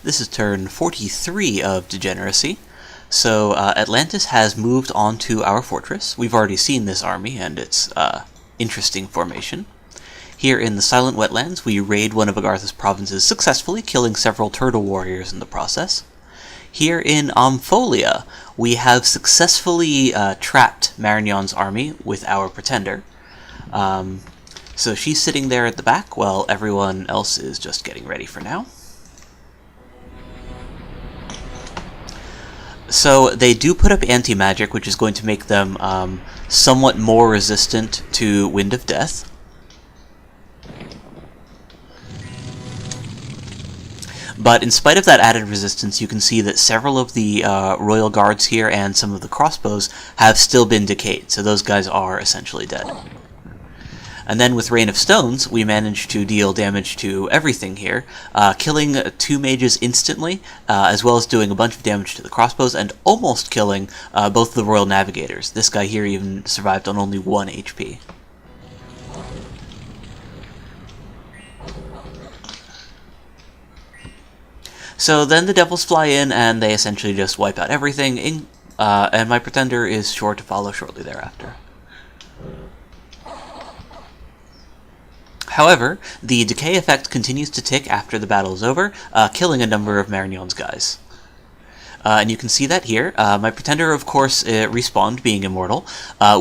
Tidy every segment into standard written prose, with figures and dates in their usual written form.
This is turn 43 of Degeneracy. So Atlantis has moved on to our fortress. We've already seen this army and its interesting formation. Here in the Silent Wetlands, we raid one of Agartha's provinces successfully, killing several turtle warriors in the process. Here in Ampholia, we have successfully trapped Marignon's army with our Pretender. So she's sitting there at the back while everyone else is just getting ready for now. So they do put up anti-magic, which is going to make them somewhat more resistant to Wind of Death. But in spite of that added resistance, you can see that several of the royal guards here and some of the crossbows have still been decayed, so those guys are essentially dead. And then with Rain of Stones, we managed to deal damage to everything here, killing 2 mages instantly, as well as doing a bunch of damage to the crossbows, and almost killing both the Royal Navigators. This guy here even survived on only 1 HP. So then the devils fly in, and they essentially just wipe out everything, and my Pretender is sure to follow shortly thereafter. However, the decay effect continues to tick after the battle is over, killing a number of Marignon's guys. And you can see that here. My Pretender, of course, respawned, being immortal.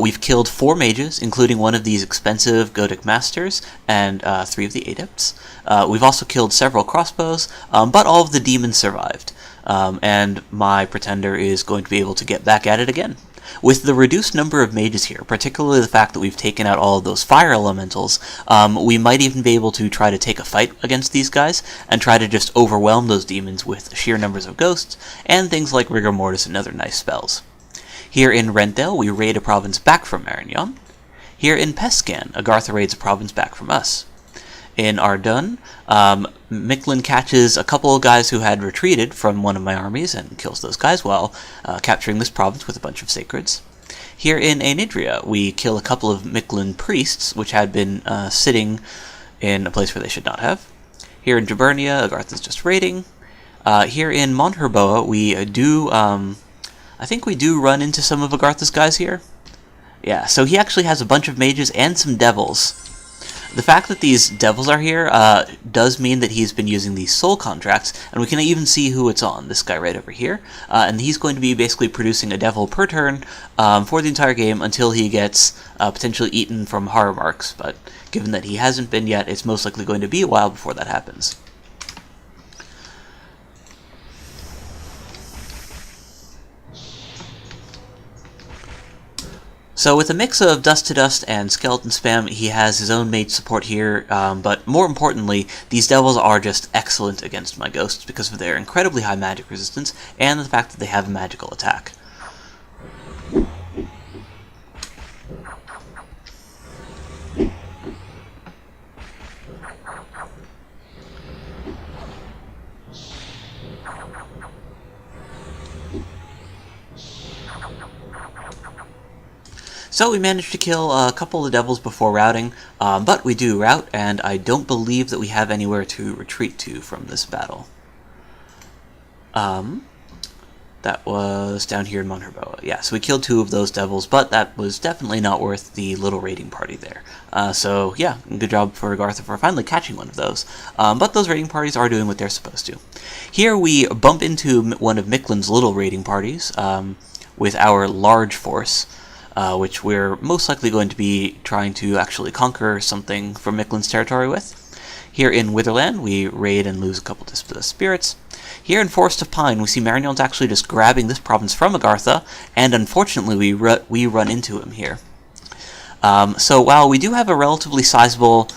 We've killed 4 mages, including one of these expensive Gothic Masters, and 3 of the Adepts. We've also killed several crossbows, but all of the demons survived. And my Pretender is going to be able to get back at it again. With the reduced number of mages here, particularly the fact that we've taken out all of those fire elementals, we might even be able to try to take a fight against these guys, and try to just overwhelm those demons with sheer numbers of ghosts, and things like Rigor Mortis and other nice spells. Here in Rentdale, we raid a province back from Marignon. Here in Pescan, Agartha raids a province back from us. In Ardun, Micklin catches a couple of guys who had retreated from one of my armies and kills those guys while capturing this province with a bunch of sacreds. Here in Anidria, we kill a couple of Micklin priests, which had been sitting in a place where they should not have. Here in Jabernia, Agartha's just raiding. Here in Monherboa, we do, I think we do run into some of Agartha's guys here. Yeah, so he actually has a bunch of mages and some devils. The fact that these devils are here does mean that he's been using these soul contracts, and we can even see who it's on, this guy right over here. And he's going to be basically producing a devil per turn for the entire game until he gets potentially eaten from horror marks, but given that he hasn't been yet, it's most likely going to be a while before that happens. So with a mix of Dust to Dust and Skeleton Spam, he has his own mage support here, but more importantly, these devils are just excellent against my ghosts because of their incredibly high magic resistance and the fact that they have a magical attack. So we managed to kill a couple of devils before routing, but we do rout, and I don't believe that we have anywhere to retreat to from this battle. That was down here in Monherboa. Yeah, so we killed 2 of those devils, but that was definitely not worth the little raiding party there. So yeah, good job for Agartha for finally catching one of those. But those raiding parties are doing what they're supposed to. Here we bump into one of Micklin's little raiding parties with our large force. Which we're most likely going to be trying to actually conquer something from Micklin's territory with. Here in Witherland, we raid and lose a couple dispossessed spirits. Here in Forest of Pine, we see Marignon's actually just grabbing this province from Agartha, and unfortunately we run into him here. So while we do have a relatively sizable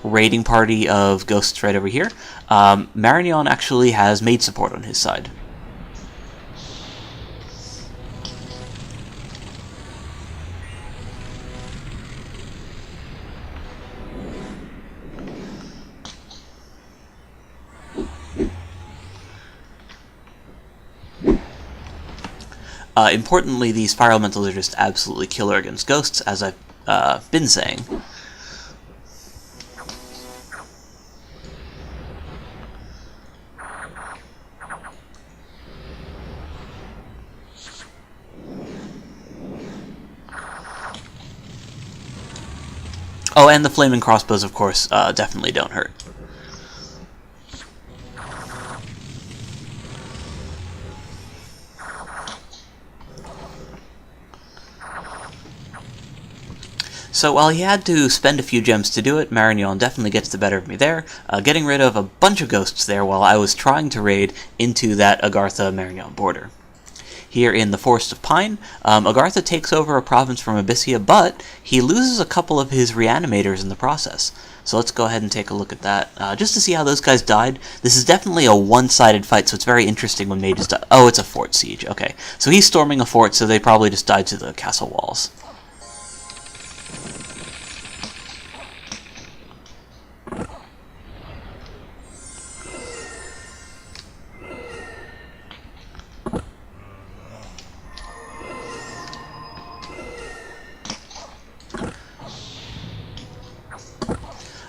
raiding party of ghosts right over here, Marignon actually has mage support on his side. Importantly, these fire elementals are just absolutely killer against ghosts, as I've been saying. Oh, and the flaming crossbows, of course, definitely don't hurt. So while he had to spend a few gems to do it, Marignon definitely gets the better of me there, getting rid of a bunch of ghosts there while I was trying to raid into that Agartha-Marignon border. Here in the Forest of Pine, Agartha takes over a province from Abyssia, but he loses a couple of his reanimators in the process. So let's go ahead and take a look at that, just to see how those guys died. This is definitely a one-sided fight, so it's very interesting when mages die. Oh, it's a fort siege, okay. So he's storming a fort, so they probably just died to the castle walls.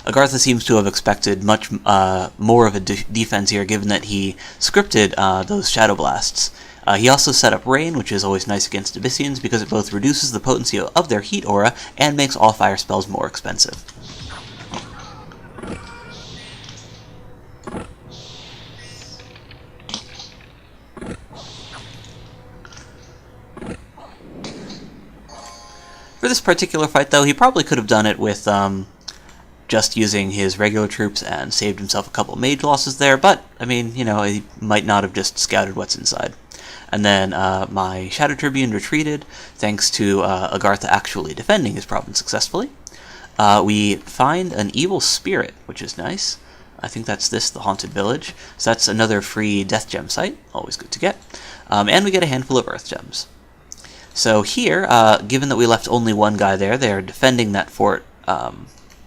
Agartha seems to have expected much more of a defense here, given that he scripted those Shadow Blasts. He also set up Rain, which is always nice against Abyssians, because it both reduces the potency of their heat aura and makes all fire spells more expensive. For this particular fight, though, he probably could have done it with just using his regular troops and saved himself a couple mage losses there, but, I mean, you know, he might not have just scouted what's inside. And then my Shadow Tribune retreated, thanks to Agartha actually defending his province successfully. We find an evil spirit, which is nice. I think that's the Haunted Village. So that's another free Death Gem site, always good to get. And we get a handful of Earth Gems. So here, given that we left only one guy there, they're defending that fort.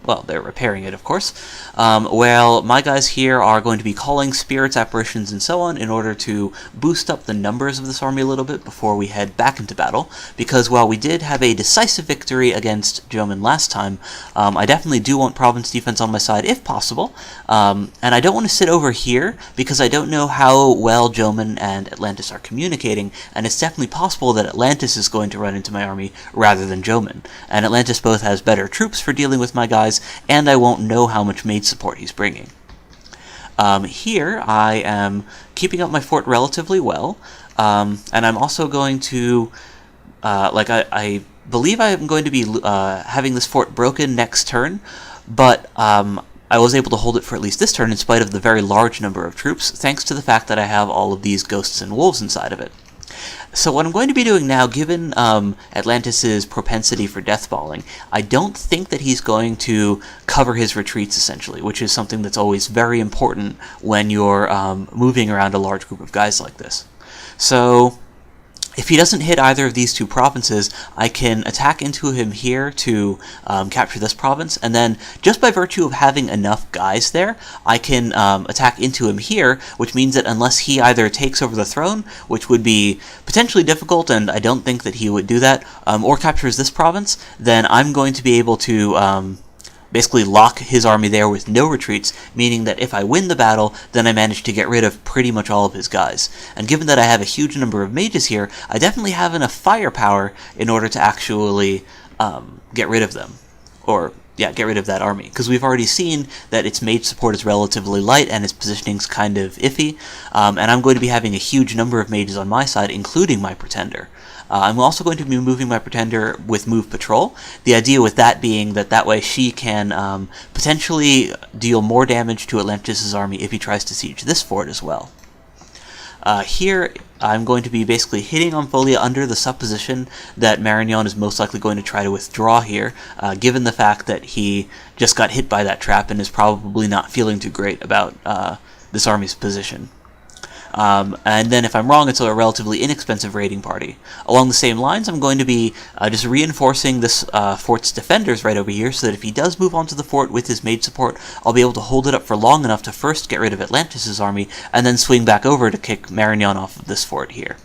Well, they're repairing it, of course. Well, my guys here are going to be calling spirits, apparitions, and so on in order to boost up the numbers of this army a little bit before we head back into battle. Because while we did have a decisive victory against Joman last time, I definitely do want province defense on my side if possible. And I don't want to sit over here because I don't know how well Joman and Atlantis are communicating, and it's definitely possible that Atlantis is going to run into my army rather than Joman. And Atlantis both has better troops for dealing with my guys, and I won't know how much mage support he's bringing. Here, I am keeping up my fort relatively well, and I'm also going to, I believe I am going to be having this fort broken next turn, but I was able to hold it for at least this turn in spite of the very large number of troops, thanks to the fact that I have all of these ghosts and wolves inside of it. So what I'm going to be doing now, given Atlantis' propensity for deathballing, I don't think that he's going to cover his retreats, essentially, which is something that's always very important when you're moving around a large group of guys like this. So if he doesn't hit either of these two provinces, I can attack into him here to capture this province, and then just by virtue of having enough guys there, I can attack into him here, which means that unless he either takes over the throne, which would be potentially difficult, and I don't think that he would do that, or captures this province, then I'm going to be able to basically lock his army there with no retreats, meaning that if I win the battle, then I manage to get rid of pretty much all of his guys. And given that I have a huge number of mages here, I definitely have enough firepower in order to actually get rid of them. Or, yeah, get rid of that army. Because we've already seen that its mage support is relatively light and its positioning's kind of iffy, and I'm going to be having a huge number of mages on my side, including my Pretender. I'm also going to be moving my Pretender with Move Patrol, the idea with that being that way she can potentially deal more damage to Atlantis' army if he tries to siege this fort as well. Here, I'm going to be basically hitting Omphalia under the supposition that Marignon is most likely going to try to withdraw here, given the fact that he just got hit by that trap and is probably not feeling too great about this army's position. And then if I'm wrong, it's a relatively inexpensive raiding party. Along the same lines, I'm going to be just reinforcing this fort's defenders right over here, so that if he does move onto the fort with his mage support, I'll be able to hold it up for long enough to first get rid of Atlantis' army, and then swing back over to kick Marignon off of this fort here.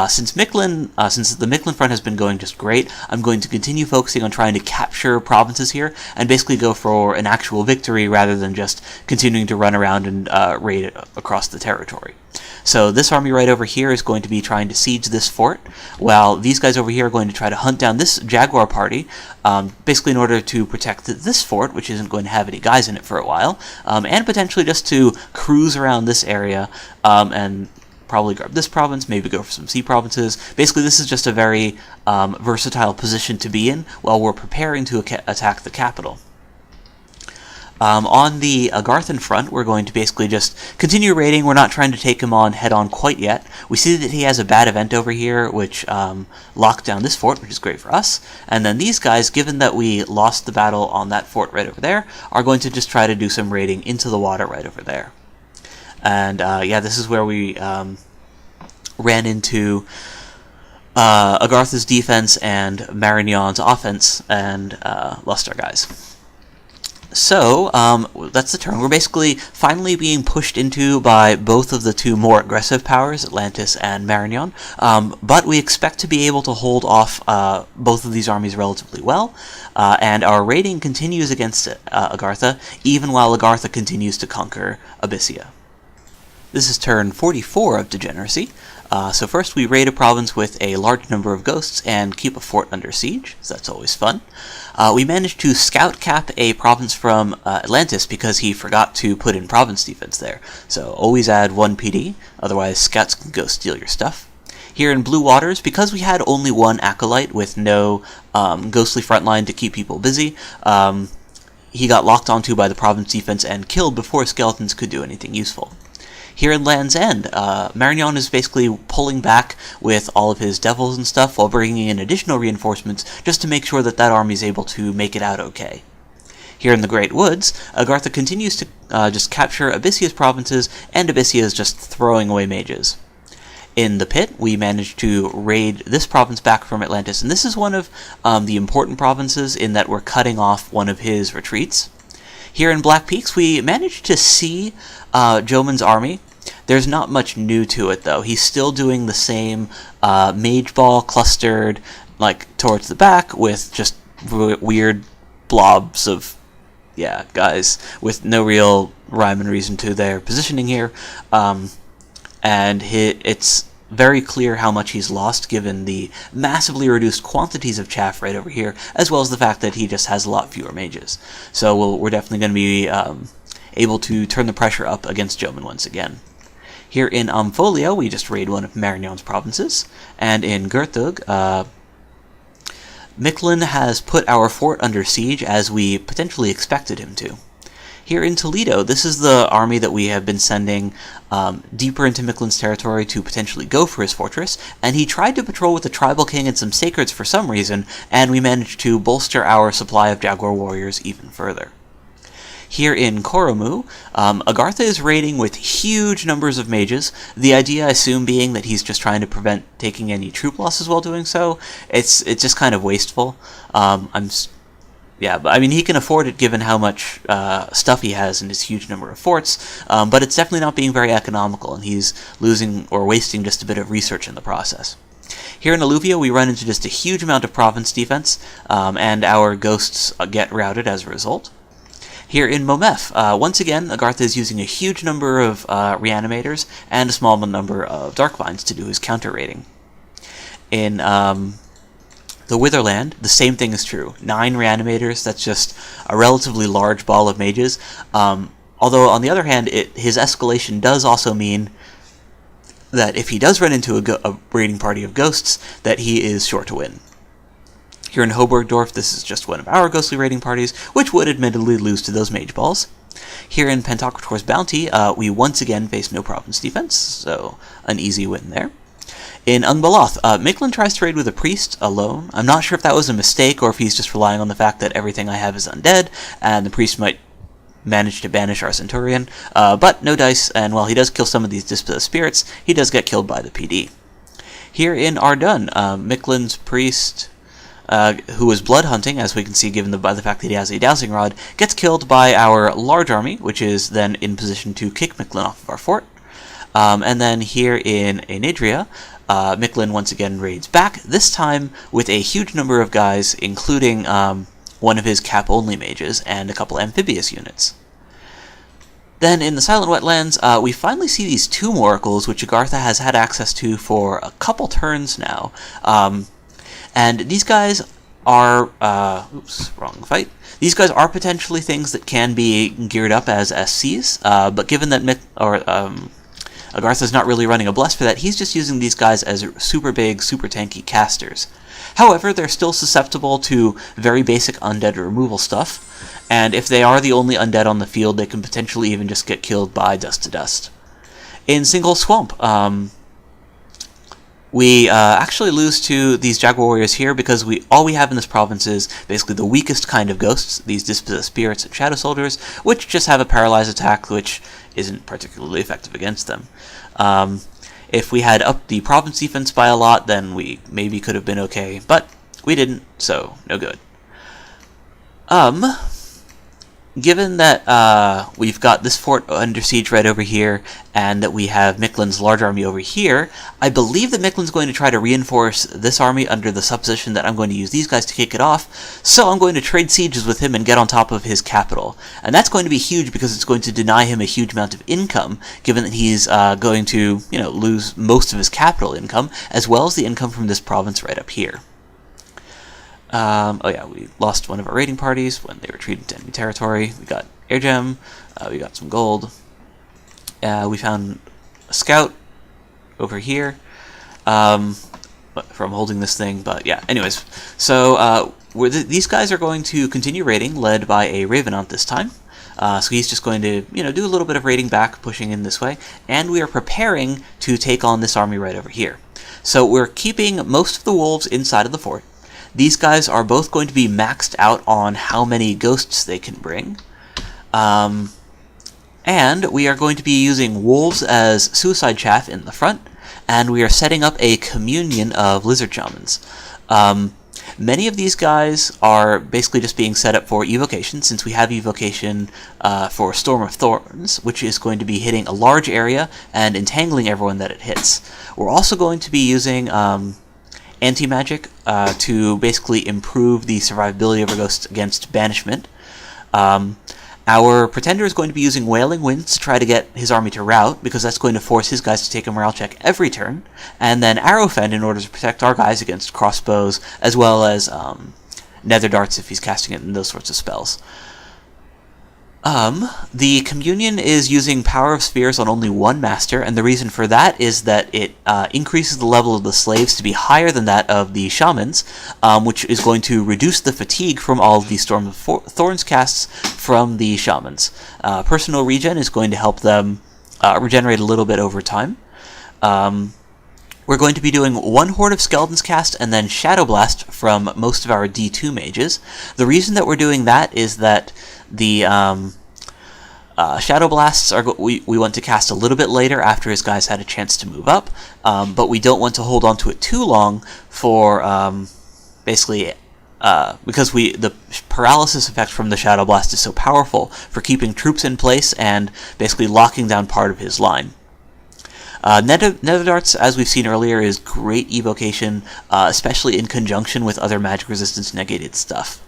Since the Mictlan front has been going just great, I'm going to continue focusing on trying to capture provinces here, and basically go for an actual victory rather than just continuing to run around and raid across the territory. So this army right over here is going to be trying to siege this fort, while these guys over here are going to try to hunt down this Jaguar party, basically in order to protect this fort, which isn't going to have any guys in it for a while, and potentially just to cruise around this area and probably grab this province, maybe go for some sea provinces. Basically, this is just a very versatile position to be in while we're preparing to attack the capital. On the Agarthan front, we're going to basically just continue raiding. We're not trying to take him on head-on quite yet. We see that he has a bad event over here, which locked down this fort, which is great for us. And then these guys, given that we lost the battle on that fort right over there, are going to just try to do some raiding into the water right over there. And yeah, this is where we ran into Agartha's defense and Marignon's offense and lost our guys. So, that's the turn. We're basically finally being pushed into by both of the two more aggressive powers, Atlantis and Marignon, but we expect to be able to hold off both of these armies relatively well, and our raiding continues against Agartha, even while Agartha continues to conquer Abyssia. This is turn 44 of Degeneracy. So first we raid a province with a large number of ghosts and keep a fort under siege, so that's always fun. We managed to scout cap a province from Atlantis because he forgot to put in province defense there. So always add 1 PD, otherwise scouts can go steal your stuff. Here in Blue Waters, because we had only one acolyte with no ghostly frontline to keep people busy, he got locked onto by the province defense and killed before skeletons could do anything useful. Here in Land's End, Marignon is basically pulling back with all of his devils and stuff while bringing in additional reinforcements just to make sure that that army is able to make it out okay. Here in the Great Woods, Agartha continues to just capture Abyssia's provinces, and Abyssia is just throwing away mages. In the Pit, we managed to raid this province back from Atlantis, and this is one of the important provinces in that we're cutting off one of his retreats. Here in Black Peaks, we managed to see Joman's army. There's not much new to it, though. He's still doing the same mage ball clustered like towards the back with just weird blobs of, yeah, guys with no real rhyme and reason to their positioning here. And it's very clear how much he's lost given the massively reduced quantities of chaff right over here, as well as the fact that he just has a lot fewer mages. So we're definitely going to be able to turn the pressure up against Joman once again. Here in Ampholia, we just raid one of Marignon's provinces, and in Gerthug, Micklin has put our fort under siege as we potentially expected him to. Here in Toledo, this is the army that we have been sending deeper into Micklin's territory to potentially go for his fortress, and he tried to patrol with the Tribal King and some Sacreds for some reason, and we managed to bolster our supply of Jaguar warriors even further. Here in Koromu, Agartha is raiding with huge numbers of mages, the idea I assume being that he's just trying to prevent taking any troop losses while doing so. It's just kind of wasteful. Yeah, but I mean, he can afford it given how much stuff he has and his huge number of forts, but it's definitely not being very economical, and he's losing or wasting just a bit of research in the process. Here in Alluvia, we run into just a huge amount of province defense, and our ghosts get routed as a result. Here in Momef, once again, Agartha is using a huge number of reanimators and a small number of Darkvines to do his counter-raiding. In the Witherland, the same thing is true. 9 reanimators, that's just a relatively large ball of mages. Although, on the other hand, his escalation does also mean that if he does run into a raiding party of ghosts, that he is sure to win. Here in Hoburgdorf, this is just one of our ghostly raiding parties, which would admittedly lose to those mage balls. Here in Pantocrator's Bounty, we once again face no province defense, so an easy win there. In Ungbaloth, Micklin tries to raid with a priest alone. I'm not sure if that was a mistake or if he's just relying on the fact that everything I have is undead, and the priest might manage to banish our Centurion, but no dice, and while he does kill some of these dispossessed spirits, he does get killed by the PD. Here in Ardun, Micklin's priest, who is blood hunting, as we can see given by the fact that he has a dowsing rod, gets killed by our large army, which is then in position to kick Micklin off of our fort. And then here in Anadria, Micklin once again raids back, this time with a huge number of guys, including one of his cap-only mages and a couple amphibious units. Then in the Silent Wetlands, we finally see these two oracles, which Agartha has had access to for a couple turns now. And these guys are... oops, wrong fight. These guys are potentially things that can be geared up as SCs, but given that Agartha's not really running a bless for that, he's just using these guys as super big, super tanky casters. However, they're still susceptible to very basic undead removal stuff, and if they are the only undead on the field, they can potentially even just get killed by Dust to Dust. In Single Swamp, we actually lose to these Jaguar Warriors here because all we have in this province is basically the weakest kind of ghosts, these Dispossessed Spirits and Shadow Soldiers, which just have a Paralyze attack, which isn't particularly effective against them. If we had upped the province defense by a lot, then we maybe could have been okay, but we didn't, so no good. Given that we've got this fort under siege right over here, and that we have Miklin's large army over here, I believe that Miklin's going to try to reinforce this army under the supposition that I'm going to use these guys to kick it off, so I'm going to trade sieges with him and get on top of his capital. And that's going to be huge because it's going to deny him a huge amount of income, given that he's going to, lose most of his capital income, as well as the income from this province right up here. Oh yeah, we lost one of our raiding parties when they retreated to enemy territory. We got air gem, we got some gold. We found a scout over here from holding this thing, but yeah, anyways. So these guys are going to continue raiding, led by a Ravenant this time. So he's just going to, do a little bit of raiding back, pushing in this way, and we are preparing to take on this army right over here. So we're keeping most of the wolves inside of the fort. These guys are both going to be maxed out on how many ghosts they can bring. And we are going to be using wolves as suicide chaff in the front, and we are setting up a communion of lizard shamans. Many of these guys are basically just being set up for evocation, since we have evocation for Storm of Thorns, which is going to be hitting a large area and entangling everyone that it hits. We're also going to be using anti-magic to basically improve the survivability of our ghosts against banishment. Our Pretender is going to be using Wailing Winds to try to get his army to rout, because that's going to force his guys to take a morale check every turn, and then Arrowfend in order to protect our guys against crossbows, as well as Nether Darts if he's casting it and those sorts of spells. The Communion is using Power of Spheres on only one master, and the reason for that is that it increases the level of the slaves to be higher than that of the shamans, which is going to reduce the fatigue from all of the Storm of Thorns casts from the shamans. Personal Regen is going to help them regenerate a little bit over time. We're going to be doing one Horde of Skeletons cast and then Shadow Blast from most of our D2 mages. The reason that we're doing that is that the Shadow Blasts we want to cast a little bit later after his guys had a chance to move up, but we don't want to hold on to it too long for basically because the paralysis effect from the Shadow Blast is so powerful for keeping troops in place and basically locking down part of his line. Nether Darts, as we've seen earlier, is great evocation, especially in conjunction with other magic resistance negated stuff.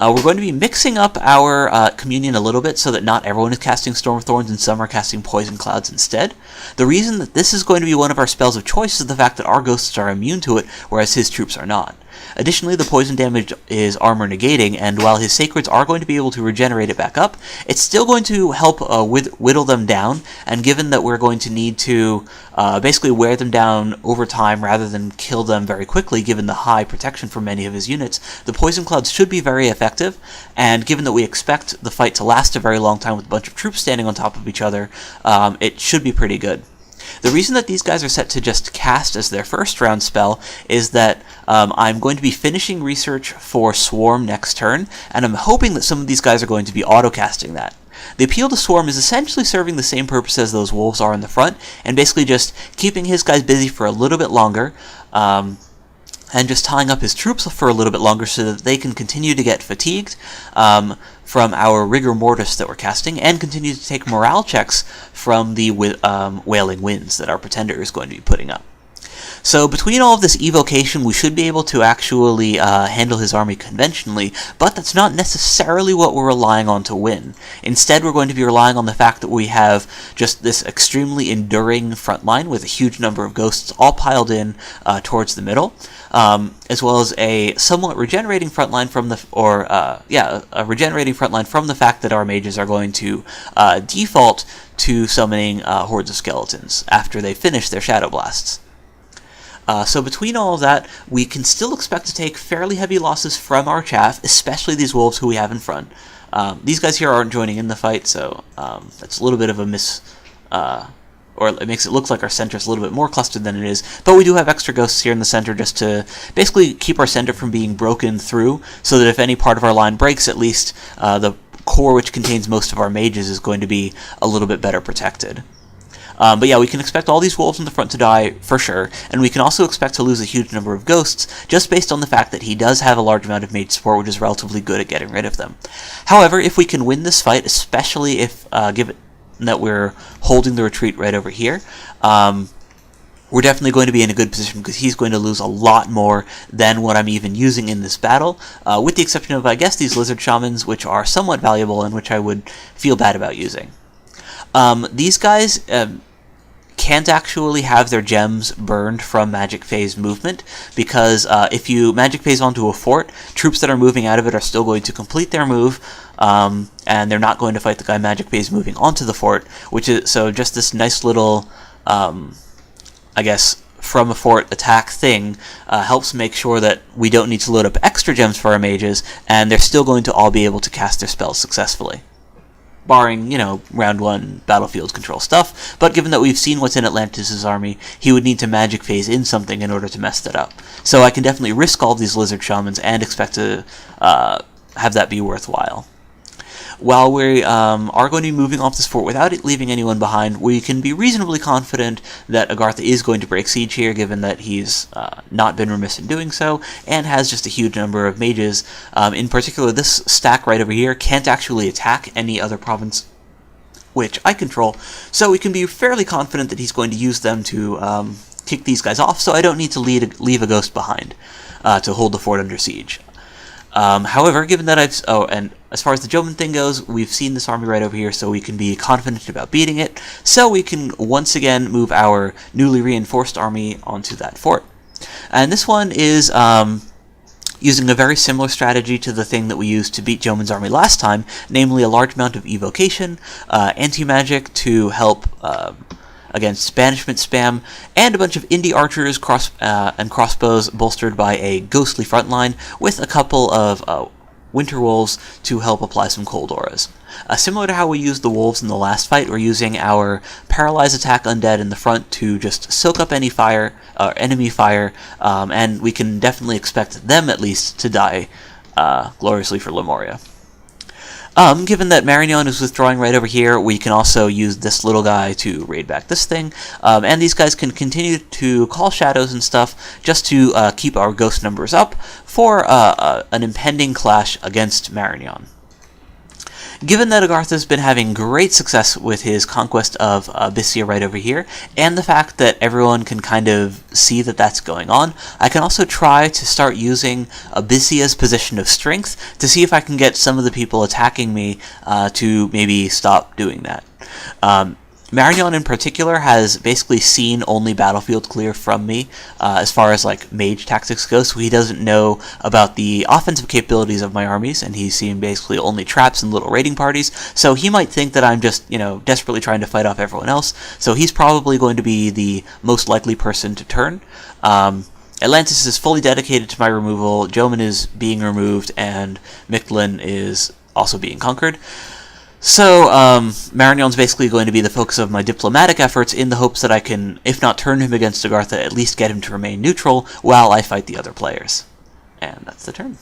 We're going to be mixing up our Communion a little bit so that not everyone is casting Storm of Thorns and some are casting Poison Clouds instead. The reason that this is going to be one of our spells of choice is the fact that our ghosts are immune to it, whereas his troops are not. Additionally, the poison damage is armor negating, and while his sacreds are going to be able to regenerate it back up, it's still going to help whittle them down, and given that we're going to need to basically wear them down over time rather than kill them very quickly, given the high protection from many of his units, the poison clouds should be very effective, and given that we expect the fight to last a very long time with a bunch of troops standing on top of each other, it should be pretty good. The reason that these guys are set to just cast as their first round spell is that I'm going to be finishing research for Swarm next turn, and I'm hoping that some of these guys are going to be auto-casting that. The Appeal to Swarm is essentially serving the same purpose as those wolves are in the front, and basically just keeping his guys busy for a little bit longer, and just tying up his troops for a little bit longer so that they can continue to get fatigued from our Rigor Mortis that we're casting, and continue to take morale checks from the Wailing Winds that our Pretender is going to be putting up. So between all of this evocation, we should be able to actually handle his army conventionally, but that's not necessarily what we're relying on to win. Instead, we're going to be relying on the fact that we have just this extremely enduring front line with a huge number of ghosts all piled in towards the middle, as well as a somewhat regenerating front line from the, a regenerating front line from the fact that our mages are going to default to summoning hordes of skeletons after they finish their Shadow Blasts. So between all of that, we can still expect to take fairly heavy losses from our chaff, especially these wolves who we have in front. These guys here aren't joining in the fight, so that's a little bit of a or it makes it look like our center is a little bit more clustered than it is, but we do have extra ghosts here in the center just to basically keep our center from being broken through, so that if any part of our line breaks, at least the core, which contains most of our mages, is going to be a little bit better protected. But yeah, we can expect all these wolves in the front to die, for sure, and we can also expect to lose a huge number of ghosts, just based on the fact that he does have a large amount of mage support, which is relatively good at getting rid of them. However, if we can win this fight, especially if, given that we're holding the retreat right over here, we're definitely going to be in a good position, because he's going to lose a lot more than what I'm even using in this battle, with the exception of, I guess, these lizard shamans, which are somewhat valuable and which I would feel bad about using. These guys can't actually have their gems burned from magic phase movement, because if you magic phase onto a fort, troops that are moving out of it are still going to complete their move, and they're not going to fight the guy magic phase moving onto the fort, which is, so just this nice little, I guess, from a fort attack thing helps make sure that we don't need to load up extra gems for our mages, and they're still going to all be able to cast their spells successfully. Barring, round 1 battlefield control stuff, but given that we've seen what's in Atlantis' army, he would need to magic phase in something in order to mess that up. So I can definitely risk all of these lizard shamans and expect to have that be worthwhile. While we are going to be moving off this fort without it leaving anyone behind, we can be reasonably confident that Agartha is going to break siege here, given that he's not been remiss in doing so, and has just a huge number of mages. In particular, this stack right over here can't actually attack any other province which I control, so we can be fairly confident that he's going to use them to kick these guys off, so I don't need to leave a ghost behind to hold the fort under siege. However, given that and as far as the Jomon thing goes, we've seen this army right over here, so we can be confident about beating it, so we can once again move our newly reinforced army onto that fort. And this one is using a very similar strategy to the thing that we used to beat Jomon's army last time, namely a large amount of evocation, anti-magic to help against banishment spam, and a bunch of indie archers and crossbows bolstered by a ghostly front line with a couple of winter wolves to help apply some cold auras. Similar to how we used the wolves in the last fight, we're using our paralyze attack undead in the front to just soak up any fire, enemy fire, and we can definitely expect them at least to die gloriously for Lemuria. Given that Marignon is withdrawing right over here, we can also use this little guy to raid back this thing, and these guys can continue to call shadows and stuff just to keep our ghost numbers up for an impending clash against Marignon. Given that Agartha has been having great success with his conquest of Abyssia right over here, and the fact that everyone can kind of see that that's going on, I can also try to start using Abyssia's position of strength to see if I can get some of the people attacking me to maybe stop doing that. Marignon in particular has basically seen only battlefield clear from me as far as like mage tactics go, so he doesn't know about the offensive capabilities of my armies, and he's seen basically only traps and little raiding parties, so he might think that I'm just, desperately trying to fight off everyone else, so he's probably going to be the most likely person to turn. Atlantis is fully dedicated to my removal, Jomon is being removed, and Mictlan is also being conquered. So, Marignon's basically going to be the focus of my diplomatic efforts in the hopes that I can, if not turn him against Agartha, at least get him to remain neutral while I fight the other players. And that's the turn.